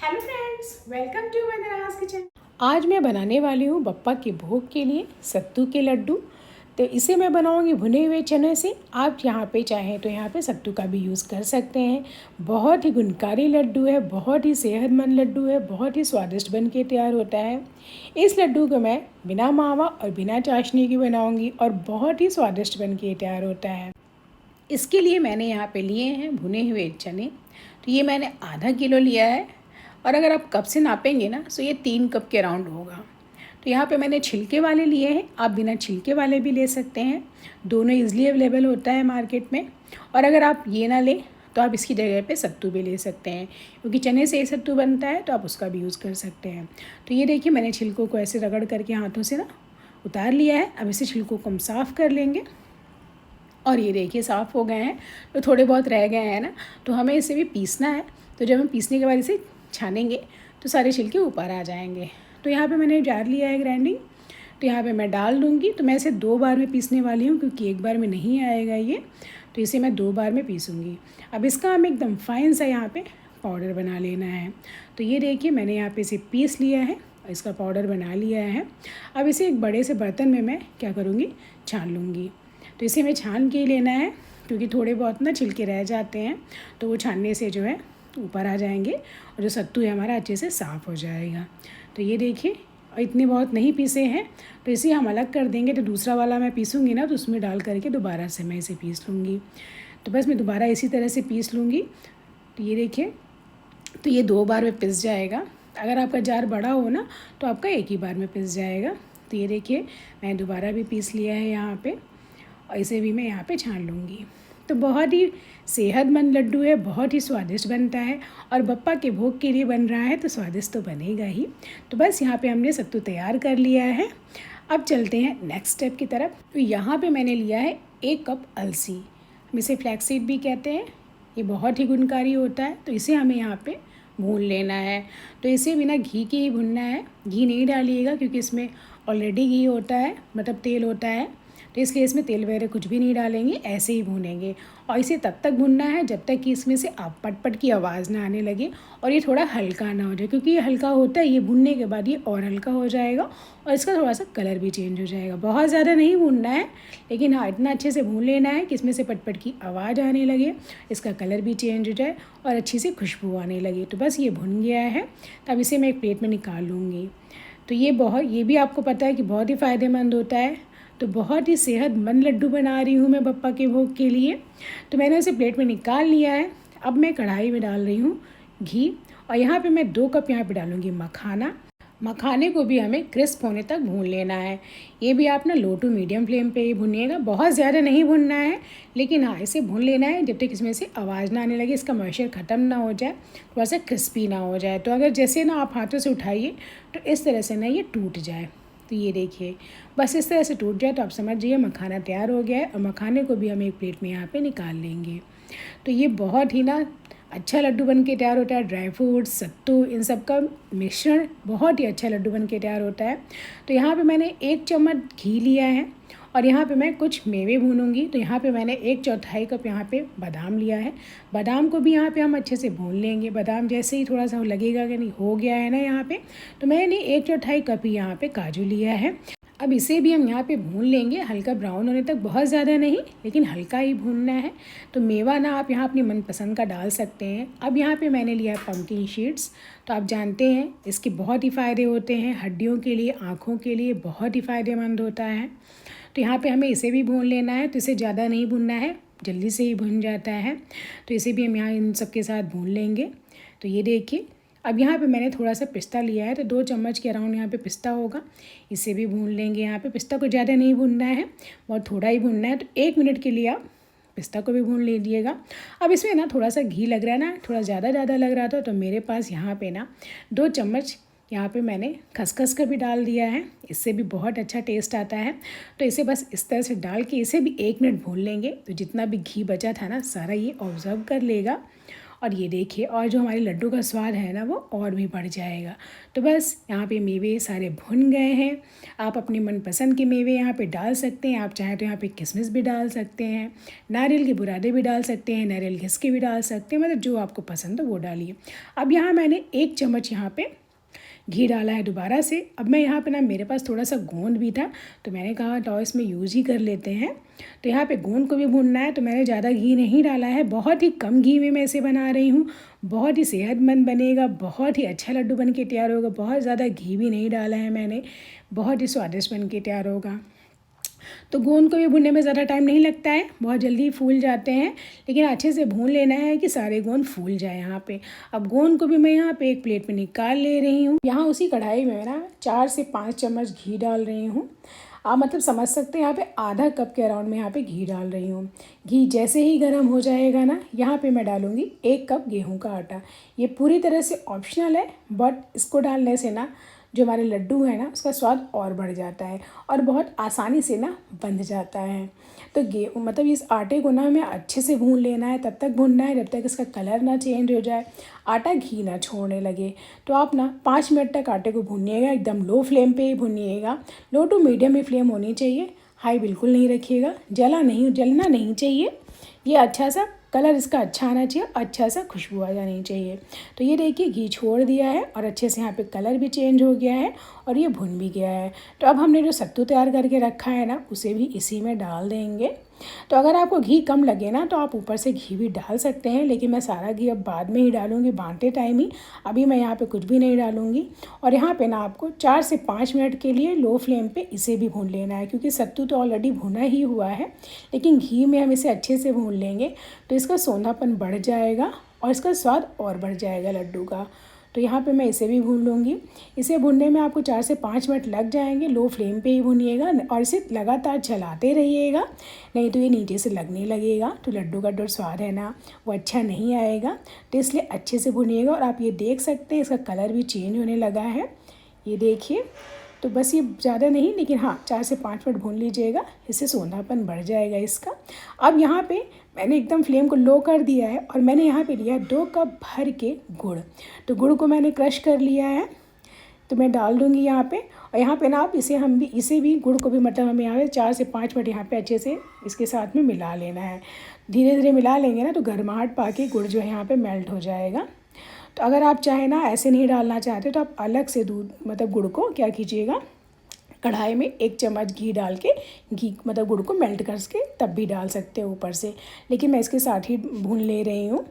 Hello friends, welcome to Vandana's kitchen. आज मैं बनाने वाली हूँ बप्पा के भोग के लिए सत्तू के लड्डू। तो इसे मैं बनाऊँगी भुने हुए चने से। आप यहाँ पे चाहें तो यहाँ पे सत्तू का भी यूज़ कर सकते हैं। बहुत ही गुणकारी लड्डू है, बहुत ही सेहतमंद लड्डू है, बहुत ही स्वादिष्ट बन के तैयार होता है। इस लड्डू को मैं बिना मावा और बिना चाशनी की बनाऊँगी और बहुत ही स्वादिष्ट बन के तैयार होता है। इसके लिए मैंने यहाँ पे लिए हैं भुने हुए चने। तो ये मैंने आधा किलो लिया है और अगर आप कप से नापेंगे ना तो ये 3 कप के अराउंड होगा। तो यहाँ पे मैंने छिलके वाले लिए हैं, आप बिना छिलके वाले भी ले सकते हैं। दोनों ईज़िली अवेलेबल होता है मार्केट में। और अगर आप ये ना लें तो आप इसकी जगह पे सत्तू भी ले सकते हैं, क्योंकि चने से ही सत्तू बनता है, तो आप उसका भी यूज़ कर सकते हैं। तो ये देखिए मैंने छिलकों को ऐसे रगड़ करके हाथों से ना उतार लिया है। अब इसे छिलकों को हम साफ़ कर लेंगे। और ये देखिए साफ़ हो गए हैं। तो थोड़े बहुत रह गए हैं ना, तो हमें इसे भी पीसना है। तो जब हम पीसने के बाद इसे छानेंगे तो सारे छिलके ऊपर आ जाएंगे। तो यहाँ पे मैंने जार लिया है ग्राइंडिंग। तो यहाँ पे मैं डाल दूँगी। तो मैं इसे 2 बार में पीसने वाली हूँ, क्योंकि एक बार में नहीं आएगा ये। तो इसे मैं 2 बार में पीसूँगी। अब इसका हमें एकदम फाइन सा यहाँ पे पाउडर बना लेना है। तो ये देखिए मैंने यहाँ पे इसे पीस लिया है और इसका पाउडर बना लिया है। अब इसे एक बड़े से बर्तन में मैं क्या करूँगी, छान लूँगी। तो इसे हमें छान के ही लेना है, क्योंकि थोड़े बहुत ना छिलके रह जाते हैं, तो वो छानने से जो है ऊपर आ जाएंगे और जो सत्तू है हमारा अच्छे से साफ़ हो जाएगा। तो ये देखिए इतने बहुत नहीं पीसे हैं, तो इसे हम अलग कर देंगे। तो दूसरा वाला मैं पीसूँगी ना, तो उसमें डाल करके दोबारा से मैं इसे पीस लूँगी। तो बस मैं दोबारा इसी तरह से पीस लूँगी। तो ये देखिए, तो ये 2 बार में पिस जाएगा। अगर आपका जार बड़ा हो ना तो आपका एक ही बार में पिस जाएगा। तो ये देखिए मैंने दोबारा भी पीस लिया है यहाँ पे, और इसे भी मैं यहाँ पे छान लूँगी। तो बहुत ही सेहतमंद लड्डू है, बहुत ही स्वादिष्ट बनता है और बप्पा के भोग के लिए बन रहा है, तो स्वादिष्ट तो बनेगा ही। तो बस यहाँ पे हमने सत्तू तैयार कर लिया है। अब चलते हैं नेक्स्ट स्टेप की तरफ। तो यहाँ पे मैंने लिया है 1 कप अलसी, हम इसे फ्लैक्स सीड भी कहते हैं। ये बहुत ही गुणकारी होता है। तो इसे हमें यहाँ पे भून लेना है। तो इसे बिना घी के ही भूनना है, घी नहीं डालिएगा, क्योंकि इसमें ऑलरेडी घी होता है, मतलब तेल होता है। तो इसलिए इसमें तेल वगैरह कुछ भी नहीं डालेंगे, ऐसे ही भूनेंगे। और इसे तब तक भूनना है जब तक कि इसमें से आप पट पट की आवाज़ ना आने लगे और ये थोड़ा हल्का ना हो जाए, क्योंकि ये हल्का होता है, ये भूनने के बाद ये और हल्का हो जाएगा और इसका थोड़ा सा कलर भी चेंज हो जाएगा। बहुत ज़्यादा नहीं भूनना है, लेकिन हाँ इतना अच्छे से भून लेना है कि इसमें से पट पट की आवाज़ आने लगे, इसका कलर भी चेंज हो जाए और अच्छी सी खुशबू आने लगे। तो बस ये भुन गया है। तब इसे मैं एक प्लेट में निकाल लूँगी। तो ये भी आपको पता है कि बहुत ही फ़ायदेमंद होता है। तो बहुत ही सेहतमंद लड्डू बना रही हूँ मैं बप्पा के भोग के लिए। तो मैंने उसे प्लेट में निकाल लिया है। अब मैं कढ़ाई में डाल रही हूँ घी, और यहाँ पे मैं 2 कप यहाँ पे डालूँगी मखाना। मखाने को भी हमें क्रिस्प होने तक भून लेना है। ये भी आप ना लो टू मीडियम फ्लेम पे ही भूनिएगा, बहुत ज़्यादा नहीं भूनना है, लेकिन हाँ इसे भून लेना है जब तक इसमें से आवाज़ ना आने लगे, इसका मॉइस्चर ख़त्म ना हो जाए, थोड़ा सा क्रिस्पी ना हो जाए। तो अगर जैसे ना आप हाथों से उठाइए तो इस तरह से ना ये टूट जाए। तो ये देखिए बस इस तरह से टूट जाए तो आप समझ जाइए मखाना तैयार हो गया है। और मखाने को भी हम एक प्लेट में यहाँ पे निकाल लेंगे। तो ये बहुत ही ना अच्छा लड्डू बन के तैयार होता है। ड्राई फ्रूट्स, सत्तू, इन सब का मिश्रण बहुत ही अच्छा लड्डू बन के तैयार होता है। तो यहाँ पे मैंने 1 चम्मच घी लिया है और यहाँ पे मैं कुछ मेवे भूनूंगी। तो यहाँ पे मैंने 1/4 कप यहाँ पे बादाम लिया है। बादाम को भी यहाँ पे हम अच्छे से भून लेंगे। बादाम जैसे ही थोड़ा सा लगेगा कि नहीं हो गया है ना यहाँ पे, तो मैंने 1/4 कप ही यहाँ पे काजू लिया है। अब इसे भी हम यहाँ पे भून लेंगे, हल्का ब्राउन होने तक, बहुत ज़्यादा नहीं लेकिन हल्का ही भूनना है। तो मेवा ना आप यहाँ अपनी मनपसंद का डाल सकते हैं। अब यहाँ पे मैंने लिया है पम्पकिन सीड्स। तो आप जानते हैं इसके बहुत ही फ़ायदे होते हैं, हड्डियों के लिए, आँखों के लिए बहुत ही फ़ायदेमंद होता है। तो यहाँ पे हमें इसे भी भून लेना है। तो इसे ज़्यादा नहीं भूनना है, जल्दी से ही भुन जाता है। तो इसे भी हम यहाँ इन सब के साथ भून लेंगे। तो ये देखिए अब यहाँ पे मैंने थोड़ा सा पिस्ता लिया है, तो 2 चम्मच के अराउंड यहाँ पे पिस्ता होगा, इसे भी भून लेंगे। यहाँ पे पिस्ता को ज़्यादा नहीं भूनना है, बहुत थोड़ा ही भूनना है। तो 1 मिनट के लिए आप पिस्ता को भी भून लीजिएगा। अब इसमें ना थोड़ा सा घी लग रहा है ना, थोड़ा ज़्यादा लग रहा था, तो मेरे पास यहाँ पे ना 2 चम्मच यहाँ पे मैंने खसखस का भी डाल दिया है, इससे भी बहुत अच्छा टेस्ट आता है। तो इसे बस इस तरह से डाल के इसे भी 1 मिनट भून लेंगे। तो जितना भी घी बचा था ना सारा ये ऑब्जर्व कर लेगा और ये देखिए, और जो हमारे लड्डू का स्वाद है ना वो और भी बढ़ जाएगा। तो बस यहाँ पे मेवे सारे भुन गए हैं। आप अपने मनपसंद के मेवे यहाँ पे डाल सकते हैं। आप चाहें तो यहाँ पे किशमिश भी डाल सकते हैं, नारियल के बुरादे भी डाल सकते हैं, नारियल घिस के भी डाल सकते हैं, मतलब जो आपको पसंद हो वो डालिए। अब यहाँ मैंने 1 चम्मच यहाँ पे घी डाला है दोबारा से। अब मैं यहाँ पे ना, मेरे पास थोड़ा सा गोंद भी था तो मैंने कहा तो इसमें यूज़ ही कर लेते हैं। तो यहाँ पे गोंद को भी भूनना है, तो मैंने ज़्यादा घी नहीं डाला है, बहुत ही कम घी में मैं इसे बना रही हूँ। बहुत ही सेहतमंद बनेगा, बहुत ही अच्छा लड्डू बन के तैयार होगा। बहुत ज़्यादा घी भी नहीं डाला है मैंने, बहुत ही स्वादिष्ट बन के तैयार होगा। तो गोंद को भी भूनने में ज़्यादा टाइम नहीं लगता है, बहुत जल्दी फूल जाते हैं, लेकिन अच्छे से भून लेना है कि सारे गोंद फूल जाए यहाँ पे। अब गोंद को भी मैं यहाँ पे एक प्लेट में निकाल ले रही हूँ। यहाँ उसी कढ़ाई में ना 4 से 5 चम्मच घी डाल रही हूँ। आप मतलब समझ सकते हैं, यहाँ पे आधा कप के अराउंड में यहाँ पे घी डाल रही हूँ। घी जैसे ही गर्म हो जाएगा ना, यहाँ पे मैं डालूँगी 1 कप गेहूँ का आटा। ये पूरी तरह से ऑप्शनल है, बट इसको डालने से ना जो हमारे लड्डू है ना उसका स्वाद और बढ़ जाता है और बहुत आसानी से ना बंध जाता है। तो मतलब इस आटे को ना हमें अच्छे से भून लेना है, तब तक भूनना है जब तक इसका कलर ना चेंज हो जाए, आटा घी ना छोड़ने लगे। तो आप ना 5 मिनट तक आटे को भूनिएगा, एकदम लो फ्लेम पे ही भूनिएगा। लो टू मीडियम ही फ्लेम होनी चाहिए, हाई बिल्कुल नहीं रखिएगा, जलना नहीं चाहिए। ये अच्छा सा कलर इसका अच्छा आना चाहिए, अच्छा सा खुशबू आ जानी चाहिए। तो ये देखिए घी छोड़ दिया है और अच्छे से यहाँ पे कलर भी चेंज हो गया है और ये भुन भी गया है। तो अब हमने जो सत्तू तैयार करके रखा है ना उसे भी इसी में डाल देंगे। तो अगर आपको घी कम लगे ना तो आप ऊपर से घी भी डाल सकते हैं, लेकिन मैं सारा घी अब बाद में ही डालूँगी, बांटते टाइम ही। अभी मैं यहाँ पे कुछ भी नहीं डालूँगी। और यहाँ पे ना आपको 4 से 5 मिनट के लिए लो फ्लेम पे इसे भी भून लेना है, क्योंकि सत्तू तो ऑलरेडी भुना ही हुआ है, लेकिन घी में हम इसे अच्छे से भून लेंगे तो इसका सोंधापन बढ़ जाएगा और इसका स्वाद और बढ़ जाएगा लड्डू का। तो यहाँ पे मैं इसे भी भून लूँगी। इसे भूनने में आपको 4 से 5 मिनट लग जाएंगे। लो फ्लेम पे ही भूनिएगा और इसे लगातार चलाते रहिएगा, नहीं तो ये नीचे से लगने लगेगा, तो लड्डू का जो स्वाद है ना वो अच्छा नहीं आएगा। तो इसलिए अच्छे से भूनिएगा। और आप ये देख सकते हैं इसका कलर भी चेंज होने लगा है, ये देखिए। तो बस ये ज़्यादा नहीं, लेकिन हाँ 4 से 5 मिनट भून लीजिएगा, इससे सोंधापन बढ़ जाएगा इसका। अब यहाँ पे मैंने एकदम फ्लेम को लो कर दिया है और मैंने यहाँ पे लिया 2 कप भर के गुड़। तो गुड़ को मैंने क्रश कर लिया है, तो मैं डाल दूँगी यहाँ पे। और यहाँ पे ना आप इसे भी गुड़ को भी मतलब हमें यहाँ पे 4 से 5 मिनट यहाँ पे अच्छे से इसके साथ में मिला लेना है। धीरे धीरे मिला लेंगे ना तो गर्माहट पा के गुड़ जो है यहाँ पे मेल्ट हो जाएगा। तो अगर आप चाहें ना ऐसे नहीं डालना चाहते तो आप अलग से दूध मतलब गुड़ को क्या कीजिएगा, कढ़ाई में 1 चम्मच घी डाल के घी मतलब गुड़ को मेल्ट करके तब भी डाल सकते हो ऊपर से, लेकिन मैं इसके साथ ही भून ले रही हूँ।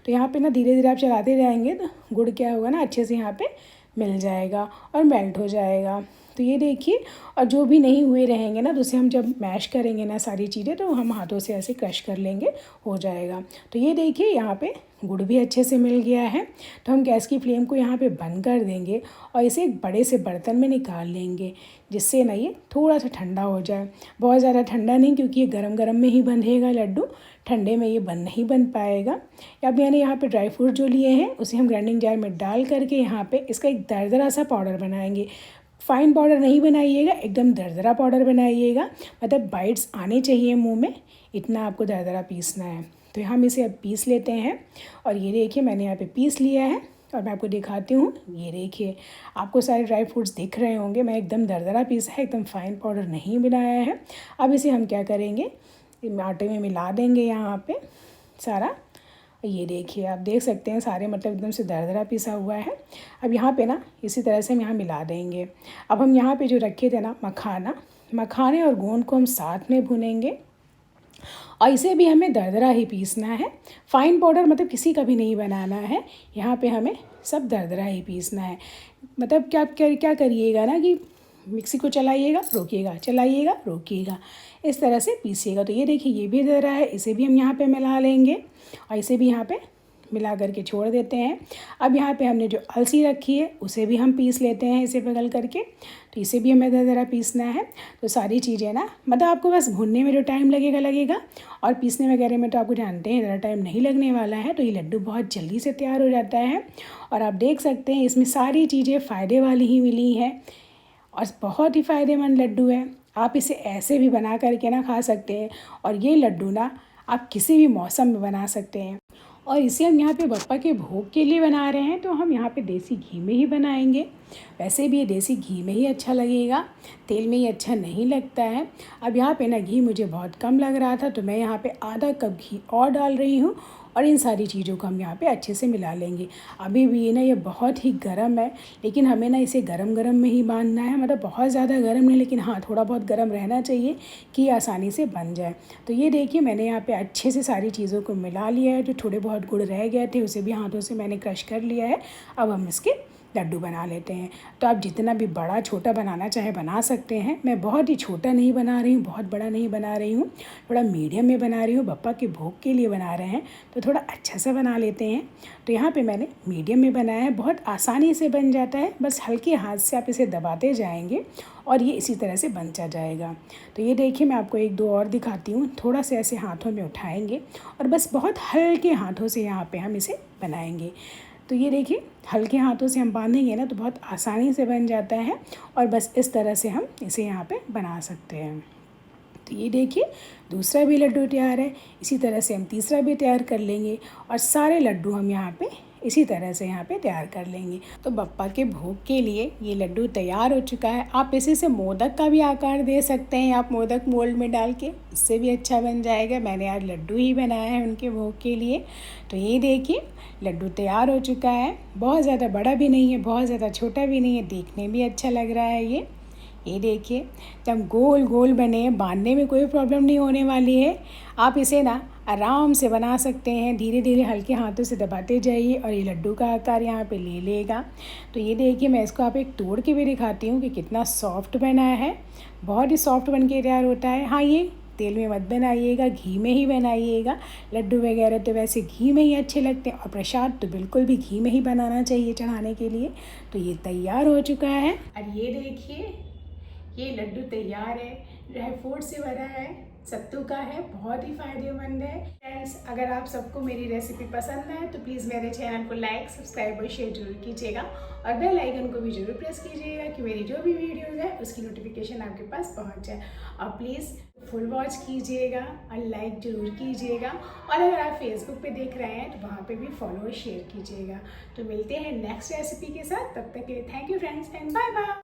तो यहाँ पे ना धीरे धीरे आप चलाते रहेंगे तो गुड़ क्या होगा ना अच्छे से यहाँ पे मिल जाएगा और मेल्ट हो जाएगा। तो ये देखिए, और जो भी नहीं हुए रहेंगे ना तो उसे हम जब मैश करेंगे ना सारी चीज़ें तो हम हाथों से ऐसे क्रश कर लेंगे, हो जाएगा। तो ये देखिए यहाँ पे गुड़ भी अच्छे से मिल गया है। तो हम गैस की फ्लेम को यहाँ पे बंद कर देंगे और इसे एक बड़े से बर्तन में निकाल लेंगे, जिससे ना ये थोड़ा सा ठंडा हो जाए। बहुत ज़्यादा ठंडा नहीं, क्योंकि ये गरम गरम में ही बंधेगा लड्डू, ठंडे में ये नहीं बन पाएगा। अब मैंने यहाँ पे ड्राई फ्रूट जो लिए हैं उसे हम ग्राइंडिंग जार में डाल करके यहाँ पे इसका एक दरदरा सा पाउडर बनाएंगे। फाइन पाउडर नहीं बनाइएगा, एकदम दरदरा पाउडर बनाइएगा, मतलब बाइट्स आने चाहिए मुंह में, इतना आपको दरदरा पीसना है। तो हम इसे अब पीस लेते हैं। और ये देखिए मैंने यहाँ पे पीस लिया है और मैं आपको दिखाती हूँ। ये देखिए आपको सारे ड्राई फ्रूट्स दिख रहे होंगे, मैं एकदम दरदरा पीसा है, एकदम फाइन पाउडर नहीं बनाया है। अब इसे हम क्या करेंगे, आटे में मिला देंगे यहाँ पे सारा। ये देखिए आप देख सकते हैं सारे मतलब एकदम से दरदरा पिसा हुआ है। अब यहाँ पे ना इसी तरह से हम यहाँ मिला देंगे। अब हम यहाँ पे जो रखे थे ना मखाने और गोंद को हम साथ में भुनेंगे और इसे भी हमें दरदरा ही पीसना है। फाइन पाउडर मतलब किसी का भी नहीं बनाना है, यहाँ पे हमें सब दरदरा ही पीसना है। मतलब क्या करिएगा ना कि मिक्सी को चलाइएगा रोकिएगा, चलाइएगा रोकिएगा, इस तरह से पीसिएगा। तो ये देखिए ये भी दरदरा है, इसे भी हम यहाँ पे मिला लेंगे और इसे भी यहाँ पे मिला करके छोड़ देते हैं। अब यहाँ पे हमने जो अलसी रखी है उसे भी हम पीस लेते हैं इसे बगल करके, तो इसे भी हमें दरदरा पीसना है। तो सारी चीज़ें ना मतलब आपको बस भुनने में जो टाइम लगेगा और पीसने वगैरह में तो आपको जानते हैं ज़्यादा टाइम नहीं लगने वाला है। तो ये लड्डू बहुत जल्दी से तैयार हो जाता है और आप देख सकते हैं इसमें सारी चीज़ें फ़ायदे वाली ही मिली हैं और बहुत ही फ़ायदेमंद लड्डू है। आप इसे ऐसे भी बना करके ना खा सकते हैं और ये लड्डू ना आप किसी भी मौसम में बना सकते हैं और इसे हम यहाँ पे बप्पा के भोग के लिए बना रहे हैं, तो हम यहाँ पे देसी घी में ही बनाएंगे। वैसे भी ये देसी घी में ही अच्छा लगेगा, तेल में ही अच्छा नहीं लगता है। अब यहाँ पे ना घी मुझे बहुत कम लग रहा था, तो मैं यहाँ पे आधा कप घी और डाल रही हूँ और इन सारी चीज़ों को हम यहाँ पे अच्छे से मिला लेंगे। अभी भी ना ये बहुत ही गर्म है, लेकिन हमें ना इसे गरम गरम में ही बांधना है, मतलब बहुत ज़्यादा गर्म नहीं, लेकिन हाँ थोड़ा बहुत गर्म रहना चाहिए कि आसानी से बन जाए। तो ये देखिए मैंने यहाँ पे अच्छे से सारी चीज़ों को मिला लिया है। जो थोड़े बहुत गुड़ रह गए थे उसे भी हाथों से मैंने क्रश कर लिया है। अब हम इसके लड्डू बना लेते हैं। तो आप जितना भी बड़ा छोटा बनाना चाहे बना सकते हैं। मैं बहुत ही छोटा नहीं बना रही हूँ, बहुत बड़ा नहीं बना रही हूँ, थोड़ा मीडियम में बना रही हूँ। बप्पा के भोग के लिए बना रहे हैं तो थोड़ा अच्छा सा बना लेते हैं। तो यहाँ पे मैंने मीडियम में बनाया है, बहुत आसानी से बन जाता है। बस हल्के हाथ से आप इसे दबाते जाएंगे और ये इसी तरह से बन जाएगा। तो ये देखिए मैं आपको एक दो और दिखाती हूँ। थोड़ा सा ऐसे हाथों में उठाएंगे और बस बहुत हल्के हाथों से यहाँ पे हम इसे बनाएंगे। तो ये देखिए हल्के हाथों से हम बांधेंगे ना तो बहुत आसानी से बन जाता है और बस इस तरह से हम इसे यहाँ पे बना सकते हैं। तो ये देखिए दूसरा भी लड्डू तैयार है। इसी तरह से हम तीसरा भी तैयार कर लेंगे और सारे लड्डू हम यहाँ पे इसी तरह से यहाँ पे तैयार कर लेंगे। तो बप्पा के भोग के लिए ये लड्डू तैयार हो चुका है। आप इसी से मोदक का भी आकार दे सकते हैं, आप मोदक मोल्ड में डाल के, इससे भी अच्छा बन जाएगा। मैंने आज लड्डू ही बनाया है उनके भोग के लिए। तो ये देखिए लड्डू तैयार हो चुका है। बहुत ज़्यादा बड़ा भी नहीं है, बहुत ज़्यादा छोटा भी नहीं है, देखने भी अच्छा लग रहा है। ये देखिए जब गोल गोल बने, बांधने में कोई प्रॉब्लम नहीं होने वाली है। आप इसे ना आराम से बना सकते हैं, धीरे धीरे हल्के हाथों से दबाते जाइए और ये लड्डू का आकार यहाँ पे ले लेगा। तो ये देखिए मैं इसको आप एक तोड़ के भी दिखाती हूँ कि कितना सॉफ्ट बना है। बहुत ही सॉफ्ट बन के तैयार होता है। हाँ ये तेल में मत बनाइएगा, घी में ही बनाइएगा। लड्डू वगैरह तो वैसे घी में ही अच्छे लगते हैं और प्रसाद तो बिल्कुल भी घी में ही बनाना चाहिए चढ़ाने के लिए। तो ये तैयार हो चुका है और ये देखिए ये लड्डू तैयार है। ड्राई फ्रूट से भरा है, सत्तू का है, बहुत ही फायदेमंद है। फ्रेंड्स अगर आप सबको मेरी रेसिपी पसंद है तो प्लीज़ मेरे चैनल को लाइक, सब्सक्राइब और शेयर जरूर कीजिएगा और बेल आइकन को भी जरूर प्रेस कीजिएगा कि मेरी जो भी वीडियोज़ है उसकी नोटिफिकेशन आपके पास पहुंच जाए। और प्लीज़ फुल वॉच कीजिएगा और लाइक जरूर कीजिएगा। और अगर आप फेसबुक पे देख रहे हैं तो वहाँ पे भी फॉलो और शेयर कीजिएगा। तो मिलते हैं नेक्स्ट रेसिपी के साथ, तब तक के लिए thank you friends and bye bye.